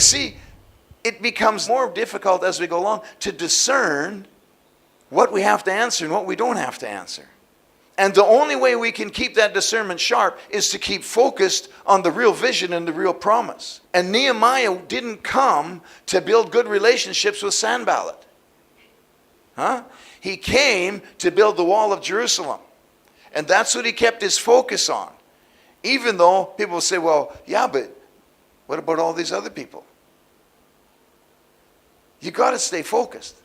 see, it becomes more difficult as we go along to discern what we have to answer and what we don't have to answer. And the only way we can keep that discernment sharp is to keep focused on the real vision and the real promise. And Nehemiah didn't come to build good relationships with Sanballat. He came to build the wall of Jerusalem. And that's what he kept his focus on. Even though people will say, well, yeah, but what about all these other people? You got to stay focused.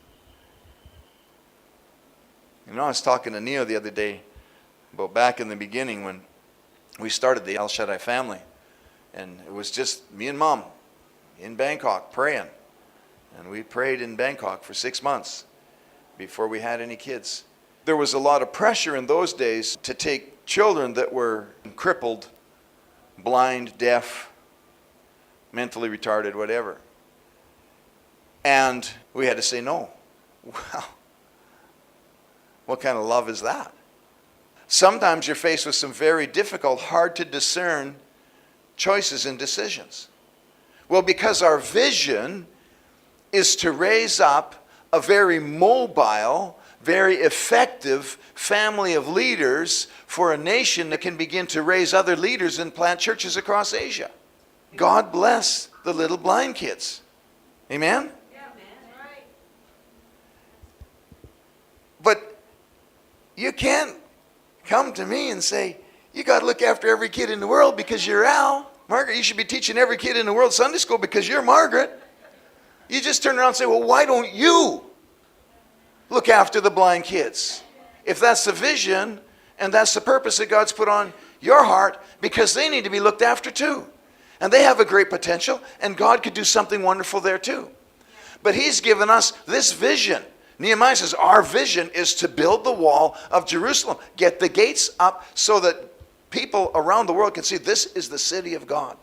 You know, I was talking to Neo the other day about back in the beginning when we started the El Shaddai family. And it was just me and Mom in Bangkok praying. And we prayed in Bangkok for 6 months before we had any kids. There was a lot of pressure in those days to take children that were crippled, blind, deaf, mentally retarded, whatever. And we had to say no. Wow. What kind of love is that? Sometimes you're faced with some very difficult, hard to discern choices and decisions. Well, because our vision is to raise up a very mobile, very effective family of leaders for a nation that can begin to raise other leaders and plant churches across Asia. God bless the little blind kids. Amen? Yeah, right. But you can't come to me and say, you got to look after every kid in the world because you're Al. Margaret, you should be teaching every kid in the world Sunday school because you're Margaret. You just turn around and say, well, why don't you look after the blind kids? If that's the vision and that's the purpose that God's put on your heart, because they need to be looked after too. And they have a great potential, and God could do something wonderful there too. But he's given us this vision. Nehemiah says, our vision is to build the wall of Jerusalem. Get the gates up so that people around the world can see this is the city of God.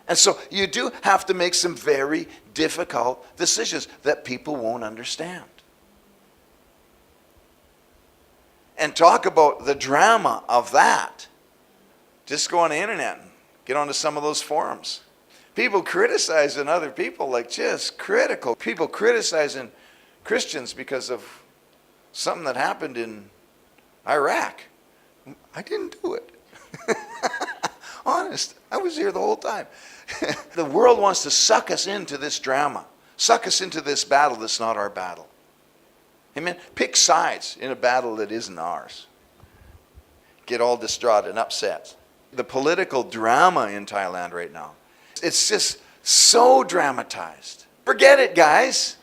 And so you do have to make some very difficult decisions that people won't understand. And talk about the drama of that. Just go on the internet and get onto some of those forums. People criticizing other people, like just critical. People criticizing Christians because of something that happened in Iraq. I didn't do it. Honest, I was here the whole time. The world wants to suck us into this drama, suck us into this battle that's not our battle. Amen. Pick sides in a battle that isn't ours. Get all distraught and upset. The political drama in Thailand right now, it's just so dramatized. Forget it, guys.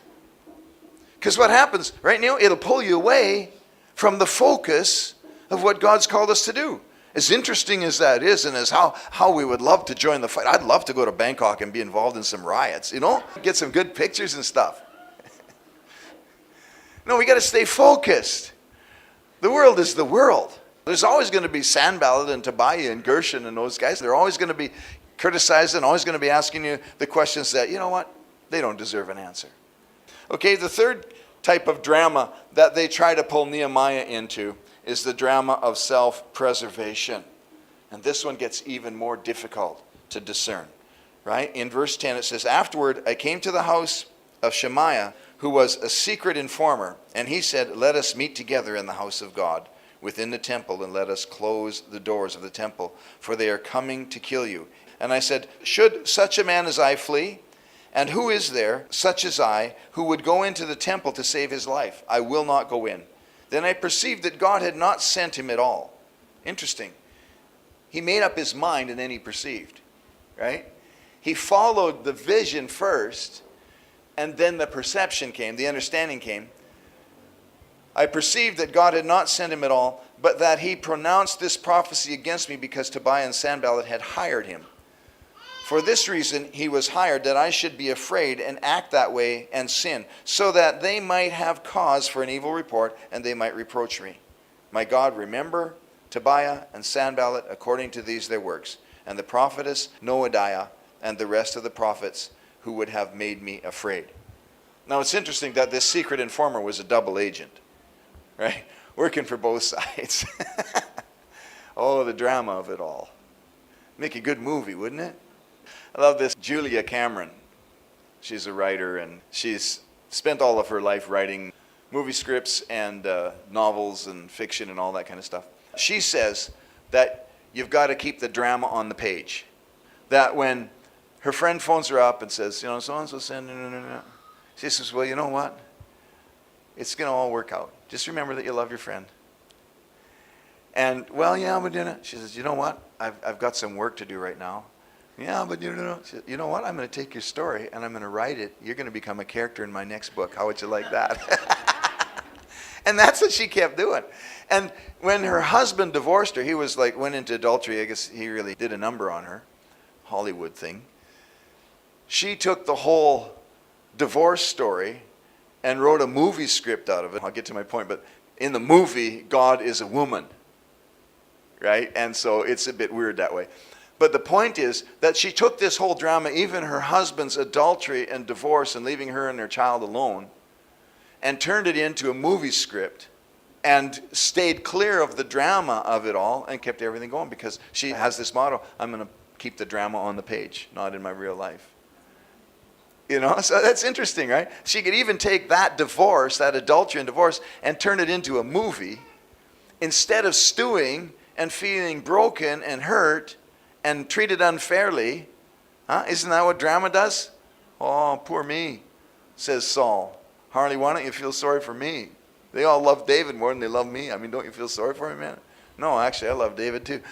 Because what happens right now, it'll pull you away from the focus of what God's called us to do. As interesting as that is, and as how we would love to join the fight. I'd love to go to Bangkok and be involved in some riots, you know? Get some good pictures and stuff. No, we got to stay focused. The world is the world. There's always going to be Sanballat and Tobiah and Gershon and those guys. They're always going to be criticizing, always going to be asking you the questions that, you know what, they don't deserve an answer. Okay, the third type of drama that they try to pull Nehemiah into is the drama of self-preservation. And this one gets even more difficult to discern, right? In verse 10 it says, afterward I came to the house of Shemaiah, who was a secret informer, and he said, let us meet together in the house of God within the temple, and let us close the doors of the temple, for they are coming to kill you. And I said, should such a man as I flee? And who is there, such as I, who would go into the temple to save his life? I will not go in. Then I perceived that God had not sent him at all. Interesting. He made up his mind and then he perceived, right? He followed the vision first, and then the perception came, the understanding came. I perceived that God had not sent him at all, but that he pronounced this prophecy against me because Tobiah and Sanballat had hired him. For this reason he was hired, that I should be afraid and act that way and sin, so that they might have cause for an evil report and they might reproach me. My God, remember Tobiah and Sanballat according to these their works, and the prophetess Noadiah and the rest of the prophets who would have made me afraid. Now it's interesting that this secret informer was a double agent, right? Working for both sides. Oh, the drama of it all. Make a good movie, wouldn't it? I love this. Julia Cameron. She's a writer, and she's spent all of her life writing movie scripts and novels and fiction and all that kind of stuff. She says that you've got to keep the drama on the page. That when her friend phones her up and says, you know, so-and-so said, no. She says, well, you know what? It's going to all work out. Just remember that you love your friend. And, well, yeah, but you know, she says, you know what? I've got some work to do right now. Yeah, but you know, she says, you know what? I'm going to take your story and I'm going to write it. You're going to become a character in my next book. How would you like that? And that's what she kept doing. And when her husband divorced her, he was like, went into adultery. I guess he really did a number on her. Hollywood thing. She took the whole divorce story and wrote a movie script out of it. I'll get to my point, but in the movie, God is a woman, right? And so it's a bit weird that way. But the point is that she took this whole drama, even her husband's adultery and divorce and leaving her and her child alone, and turned it into a movie script and stayed clear of the drama of it all and kept everything going, because she has this motto, I'm going to keep the drama on the page, not in my real life. You know, so that's interesting, right? She could even take that divorce, that adultery and divorce, and turn it into a movie instead of stewing and feeling broken and hurt and treated unfairly. Isn't that what drama does? Oh, poor me, says Saul. Harley, why don't you feel sorry for me? They all love David more than they love me. I mean, don't you feel sorry for him, man? No, actually, I love David too.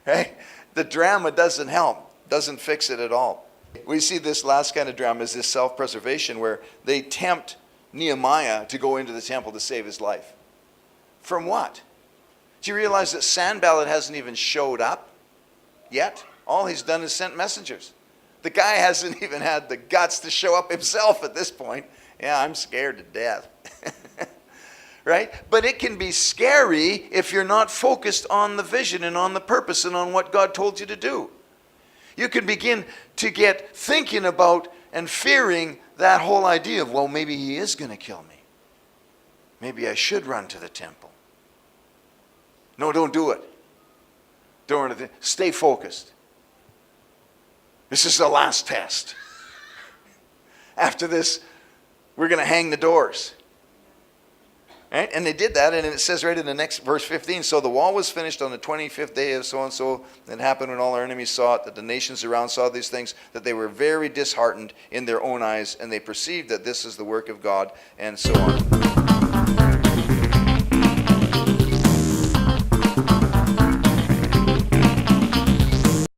Right? The drama doesn't help, doesn't fix it at all. We see this last kind of drama is this self-preservation, where they tempt Nehemiah to go into the temple to save his life. From what? Do you realize that Sanballat hasn't even showed up yet? All he's done is sent messengers. The guy hasn't even had the guts to show up himself at this point. Yeah, I'm scared to death. Right? But it can be scary if you're not focused on the vision and on the purpose and on what God told you to do. You can begin to get thinking about and fearing that whole idea of, well, maybe he is going to kill me. Maybe I should run to the temple. No, don't do it. Don't do it. Stay focused. This is the last test. After this, we're going to hang the doors. Right? And they did that, and it says right in the next verse 15, so the wall was finished on the 25th day of so-and-so. It happened when all our enemies saw it, that the nations around saw these things, that they were very disheartened in their own eyes, and they perceived that this is the work of God, and so on.